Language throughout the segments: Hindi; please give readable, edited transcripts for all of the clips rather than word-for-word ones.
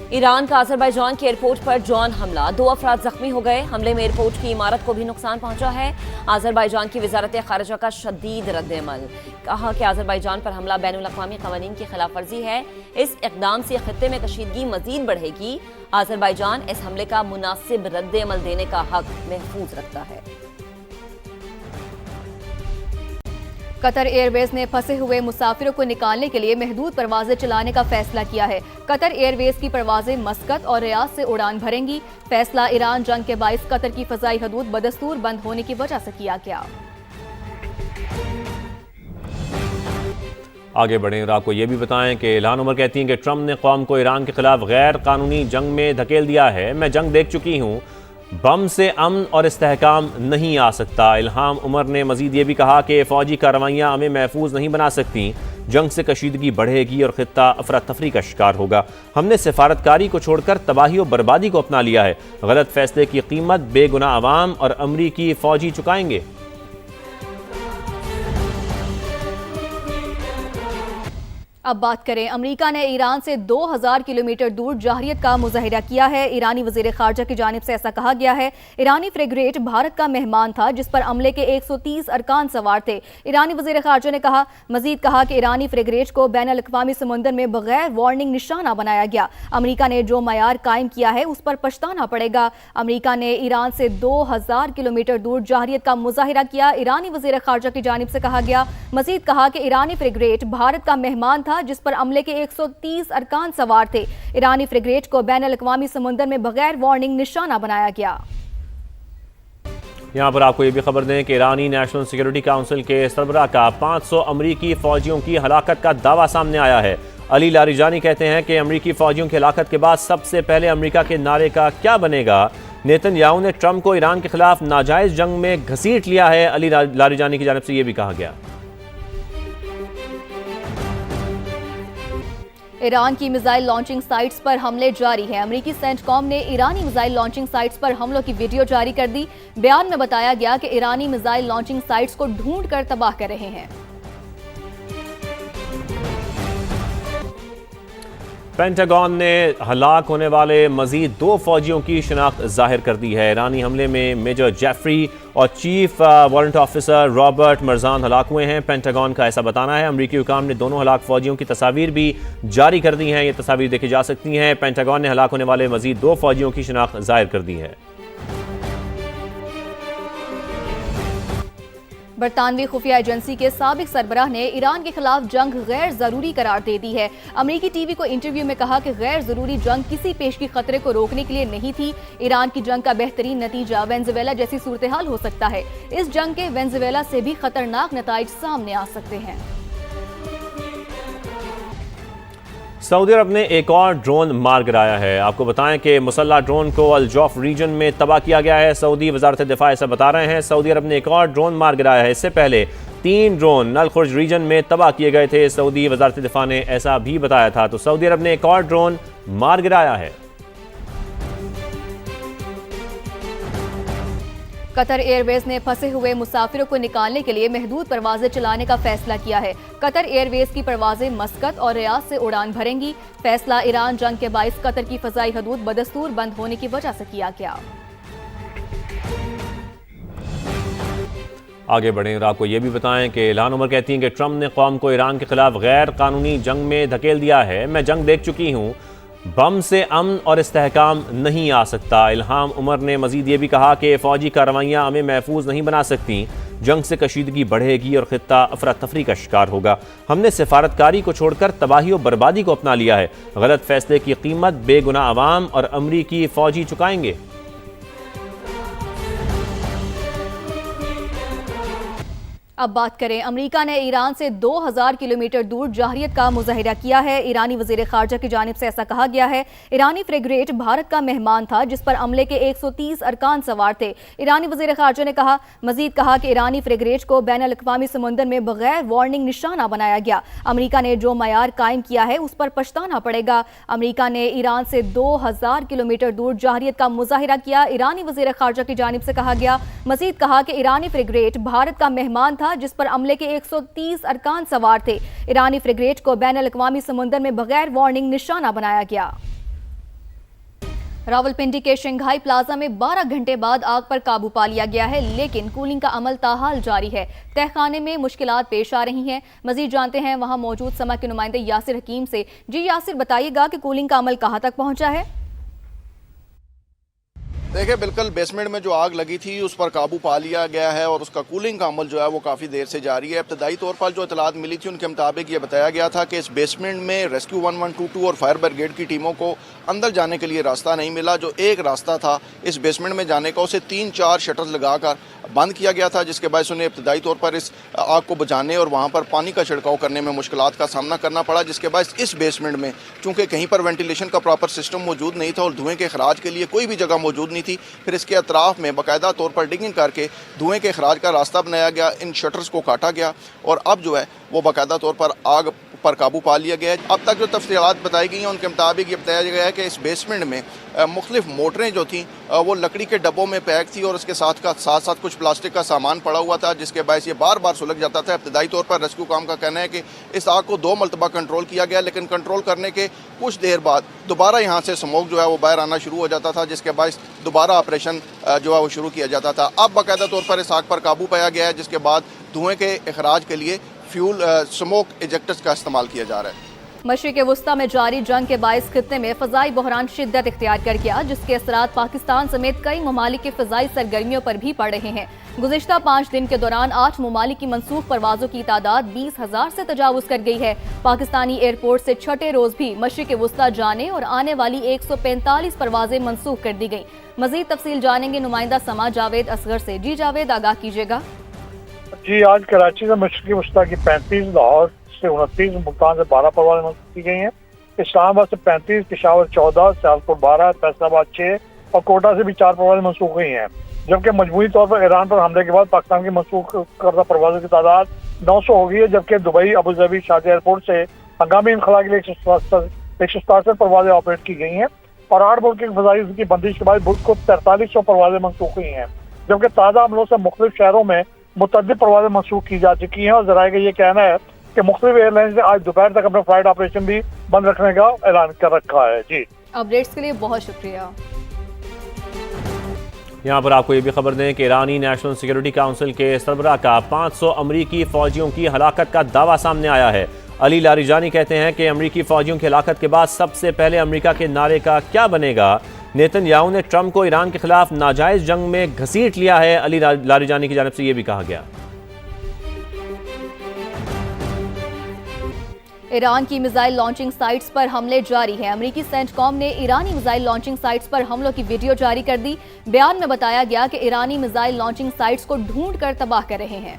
ईरान का अजरबैजान के एयरपोर्ट पर ड्रोन हमला, 2 अफराद जख्मी हो गए। हमले में एयरपोर्ट की इमारत को भी नुकसान पहुंचा है। अजरबैजान की वजारत खारिजा का शदीद रद्द-ए-अमल, कहा कि अजरबैजान पर हमला बैनुल-अक़वामी क़वानीन की खिलाफ वर्जी है। इस इक़दाम से खित्ते में कशीदगी मजीद बढ़ेगी। अजरबैजान इस हमले का मुनासिब रद्द-ए-अमल देने का हक महफूज रखता है। कतर एयरवेज ने फंसे हुए मुसाफिरों को निकालने के लिए महदूद परवाजें चलाने का फैसला किया है। कतर एयरवेज की परवाजें मस्कत और रियाद से उड़ान भरेंगी। फैसला ईरान जंग के बाइस कतर की फ़ज़ाई हदूद बदस्तूर बंद होने की वजह से किया गया। आगे बढ़ें और आपको ये भी बताएं कि इल्हान उमर कहती हैं कि ट्रंप ने कौम को ईरान के खिलाफ गैर कानूनी जंग में धकेल दिया है। मैं जंग देख चुकी हूँ, बम से अमन और इस्तेहकाम नहीं आ सकता। इल्हाम उमर ने मजीद ये भी कहा कि फ़ौजी कार्रवाइयाँ हमें महफूज नहीं बना सकती। जंग से कशीदगी बढ़ेगी और खित्ता अफरा तफरी का शिकार होगा। हमने सिफारतकारी को छोड़कर तबाही और बर्बादी को अपना लिया है। गलत फैसले की कीमत बेगुनाह अवाम और अमरीकी फ़ौजी चुकाएंगे। अब बात करें, अमेरिका ने ईरान से 2000 किलोमीटर दूर जाहरियत का मुजाहिरा किया है। ईरानी वज़ीर ख़ारजा की जानिब से ऐसा कहा गया है। ईरानी फ्रिगेट भारत का मेहमान था जिस पर अमले के 130 अरकान सवार थे। ईरानी वज़ीर ख़ारजा ने मजीद कहा कि ईरानी फ्रिगेट को बैनुल-अक़वामी समुंदर में बगैर वार्निंग निशाना बनाया गया। अमेरिका ने जो मयार कायम किया है उस पर पछताना पड़ेगा। अमेरिका ने ईरान से 2000 किलोमीटर दूर जाहरियत का मुजाहिरा किया। ईरानी वज़ीर ख़ारजा की जानिब से कहा गया, मजीद कहा कि ईरानी फ्रिगेट भारत का मेहमान था जिस पर अमले के 130 अरकान सवार थे। ईरानी फ्रिगेट को बैनुल-अक़वामी समुंदर में बगैर वार्निंग निशाना बनाया गया। यहाँ पर आपको ये भी खबर दें कि ईरानी नेशनल सिक्योरिटी काउंसिल के सरबराह का 500 अमरीकी फ़ौजियों की हलाकत का दावा सामने आया है। अली लारिजानी कहते हैं कि अमरीकी फ़ौजियों की हलाकत के बाद सबसे पहले अमरीका के नारे का क्या बनेगा। नेतन्याहू ने ट्रंप को ईरान के खिलाफ नाजायज़ जंग में घसीट लिया है। अली लारिजानी की जानिब से ये भी कहा गया। ईरान की मिसाइल लॉन्चिंग साइट्स पर हमले जारी हैं। अमेरिकी सेंटकॉम ने ईरानी मिसाइल लॉन्चिंग साइट्स पर हमलों की वीडियो जारी कर दी। बयान में बताया गया कि ईरानी मिसाइल लॉन्चिंग साइट्स को ढूंढ कर तबाह कर रहे हैं। पेंटागन ने हलाक होने वाले मजीद 2 फौजियों की शनाख्त जाहिर कर दी है। ईरानी हमले में मेजर जेफरी और chief warrant officer Robert Marjan हलाक हुए हैं। पेंटागन का ऐसा बताना है। अमरीकी हुकाम ने दोनों हलाक फौजियों की तस्वीर भी जारी कर दी हैं। ये तस्वीर देखी जा सकती हैं। पेंटागन ने हलाक होने वाले मजीद 2 फौजियों की शनाख्त जाहिर कर दी है। बरतानवी खुफिया एजेंसी के साबिक सरबराह ने ईरान के खिलाफ जंग गैर जरूरी करार दे दी है। अमेरिकी टीवी को इंटरव्यू में कहा कि गैर जरूरी जंग किसी पेशगी खतरे को रोकने के लिए नहीं थी। ईरान की जंग का बेहतरीन नतीजा वेनेजुएला जैसी सूरत हाल हो सकता है। इस जंग के वेनेजुएला से भी खतरनाक नताइज सामने आ सकते हैं। सऊदी अरब ने एक और ड्रोन मार गिराया है। आपको बताएं कि मुसल्ला ड्रोन को अल जौफ रीजन में तबाह किया गया है। सऊदी वजारत दिफा ऐसा बता रहे हैं। सऊदी अरब ने एक और ड्रोन मार गिराया है। इससे पहले 3 ड्रोन नल खुर्ज रीजन में तबाह किए गए थे। सऊदी वजारत दिफा ने ऐसा भी बताया था। तो सऊदी अरब ने एक और ड्रोन मार गिराया है। कतर एयरवेज ने फंसे हुए मुसाफिरों को निकालने के लिए महदूद परवाजें चलाने का फैसला किया है। कतर एयरवेज की परवाजें मस्कत और रियाद से उड़ान भरेंगी। फैसला ईरान जंग के बाइस कतर की फ़ज़ाई हदूद बदस्तूर बंद होने की वजह से किया गया। आगे बढ़ें और आपको ये भी बताएं कि इल्हान उमर कहती हैं कि ट्रंप ने कौम को ईरान के खिलाफ गैर कानूनी जंग में धकेल दिया है। मैं जंग देख चुकी हूँ, बम से अमन और इस्तेहकाम नहीं आ सकता। इल्हाम उमर ने मजीद ये भी कहा कि फ़ौजी कार्रवाइयाँ हमें महफूज नहीं बना सकती। जंग से कशीदगी बढ़ेगी और खित्ता अफरा तफरी का शिकार होगा। हमने सिफारतकारी को छोड़कर तबाही और बर्बादी को अपना लिया है। गलत फैसले की कीमत बेगुनाह अवाम और अमरीकी फ़ौजी चुकाएंगे। अब बात करें, अमेरिका ने ईरान से 2000 किलोमीटर दूर जाहरियत का मुजाहिरा किया है। ईरानी वज़ीर ख़ारजा की जानिब से ऐसा कहा गया है। ईरानी फ्रिगेट भारत का मेहमान था जिस पर अमले के 130 अरकान सवार थे। ईरानी वज़ीर ख़ारजा ने मजीद कहा कि ईरानी फ्रिगेट को बैनुल-अक़वामी समुंदर में बगैर वार्निंग निशाना बनाया गया। अमेरिका ने जो मयार कायम किया है उस पर पछताना पड़ेगा। अमेरिका ने ईरान से 2000 किलोमीटर दूर जाहरियत का मुजाहिरा किया। ईरानी वज़ीर ख़ारजा की जानिब से कहा गया, मजीद कहा कि ईरानी फ्रिगेट भारत का मेहमान था जिस पर अमले के 130 अरकान सवार थे। ईरानी फ्रिगेट को बैनुल-अक़वामी समुंदर में बगैर वार्निंग निशाना बनाया गया। रावलपिंडी के शंघाई प्लाजा में 12 घंटे बाद आग पर काबू पा लिया गया है, लेकिन कूलिंग का अमल ताहाल जारी है। तहखाने में मुश्किलात पेश आ रही हैं। मजीद जानते हैं वहां मौजूद समा के नुमाइंदे यासिर हकीम से। जी यासिर, बताइएगा कि कूलिंग का अमल कहां तक पहुंचा है? देखिए, बिल्कुल बेसमेंट में जो आग लगी थी उस पर काबू पा लिया गया है और उसका कूलिंग का अमल जो है वो काफ़ी देर से जारी है। इब्तदाई तौर पर जो इतलात मिली थी उनके मुताबिक ये बताया गया था कि इस बेसमेंट में रेस्क्यू 1122 और फायर ब्रिगेड की टीमों को अंदर जाने के लिए रास्ता नहीं मिला। जो एक रास्ता था इस बेसमेंट में जाने का, उसे 3-4 शटर्स लगाकर बंद किया गया था, जिसके बायस उन्हें इब्तदाई तौर पर इस आग को बुझाने और वहाँ पर पानी का छिड़काव करने में मुश्किलात का सामना करना पड़ा, जिसके बायस इस बेसमेंट में चूँकि कहीं पर वेंटिलेशन का प्रॉपर सिस्टम मौजूद नहीं था और धुएँ के अखराज के लिए कोई भी जगह मौजूद नहीं थी, फिर इसके अतराफ में बाकायदा तौर पर डिगिंग करके धुएँ के अखराज का रास्ता बनाया गया, इन शटर्स को काटा गया और अब जो है वो बाकायदा तौर पर आग पर काबू पा लिया गया है। अब तक जो तफसीलात बताई गई हैं उनके मुताबिक ये बताया गया है कि इस बेसमेंट में मुख्तलिफ मोटरें जो थीं वो लकड़ी के डब्बों में पैक थी और उसके साथ साथ कुछ प्लास्टिक का सामान पड़ा हुआ था, जिसके बायस ये बार बार सुलग जाता था। इब्तदाई तौर पर रेस्क्यू काम का कहना है कि इस आग को 2 मरतबा कंट्रोल किया गया, लेकिन कंट्रोल करने के कुछ देर बाद दोबारा यहाँ से स्मोक जो है वो बाहर आना शुरू हो जाता था, जिसके बायस दोबारा ऑपरेशन जो है वो शुरू किया जाता था। अब बाकायदा तौर पर इस आग पर काबू पाया गया है, जिसके बाद धुएँ के अखराज के लिए फ्यूल स्मोक इजेक्टर्स का इस्तेमाल किया जा रहा है। मशरिक़ वुस्ता में जारी जंग के बायस खित्ते में फ़ज़ाई बहरान शिद्दत इख्तियार कर गया, जिसके असरात पाकिस्तान समेत कई ममालिक की फ़ज़ाई सरगर्मियों पर भी पड़ रहे हैं। गुज़िश्ता 5 दिन के दौरान 8 ममालिक की मनसूख परवाज़ों की तादाद 20,000 से तजावुज़ कर गई है। पाकिस्तानी एयरपोर्ट से छठे रोज़ भी मशरिक़ वुस्ता जाने और आने वाली 145 परवाज़ें मनसूख कर दी गई। मज़ीद तफसील जानेंगे नुमाइंदा समा जावेद असगर से। जी जावेद, आगाह कीजिएगा। जी, आज कराची से मशरिक़ी वुस्ता की 35, लाहौर से 29, मुल्तान से 12 परवाज़ें मंसूख की गई हैं। इस्लामाबाद से 35, पेशावर 14, सियालकोट 12, फैसलाबाद 6 और कोटा से भी 4 परवाज़ें मंसूख हुई हैं। जबकि मजमूई तौर पर ईरान पर हमले के बाद पाकिस्तान की मंसूख करदा परवाज़ों की तादाद 900 हो गई है, जबकि दुबई, अबूधाबी, शारजा एयरपोर्ट से हंगामी इनखला के लिए 167 परवाज़ें ऑपरेट की गई हैं और 8 मुल्क की फ़ज़ाई की बंदिश के बाद बुध को 4300 परवाज़ें मंसूख हुई हैं। जबकि ताज़ा हमलों से मुख्तलिफ शहरों में मुतअद्दिद परवाज़ें मंसूख की जा चुकी हैं और ज़राए का ये कहना है कि मुख्तलिफ एयरलाइंस ने आज दोपहर तक अपना फ्लाइट ऑपरेशन भी बंद रखने का ऐलान कर रखा है। जी, अपडेट्स के लिए बहुत शुक्रिया। यहाँ पर आपको ये भी खबर दें कि ईरानी नेशनल सिक्योरिटी काउंसिल के सरबराह का 500 अमरीकी फ़ौजियों की हलाकत का दावा सामने आया है। अली लारिजानी कहते हैं कि अमरीकी फ़ौजियों की हलाकत के बाद सबसे पहले अमरीका के नारे का क्या बनेगा। नेतन्याहू ने ट्रंप को ईरान के खिलाफ नाजायज़ जंग में घसीट लिया है। अली लारिजानी की जानिब से ये भी कहा गया। ईरान की मिसाइल लॉन्चिंग साइट्स पर हमले जारी हैं। अमेरिकी सेंटकॉम ने ईरानी मिसाइल लॉन्चिंग साइट्स पर हमलों की वीडियो जारी कर दी। बयान में बताया गया कि ईरानी मिसाइल लॉन्चिंग साइट्स को ढूंढ कर तबाह कर रहे हैं।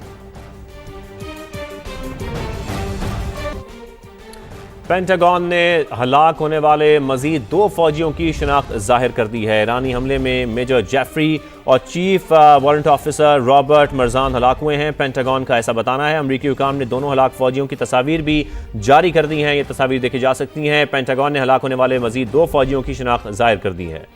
पेंटागन ने हलाक होने वाले मजीद 2 फौजियों की शनाख्त जाहिर कर दी है। ईरानी हमले में मेजर जेफरी और chief warrant officer Robert Marjan हलाक हुए हैं। पेंटागन का ऐसा बताना है। अमरीकी हुकाम ने दोनों हलाक फौजियों की तस्वीर भी जारी कर दी हैं। ये तस्वीर देखी जा सकती हैं। पेंटागन ने हलाक होने वाले मजीद 2 फौजियों की शनाख्त जाहिर कर दी है।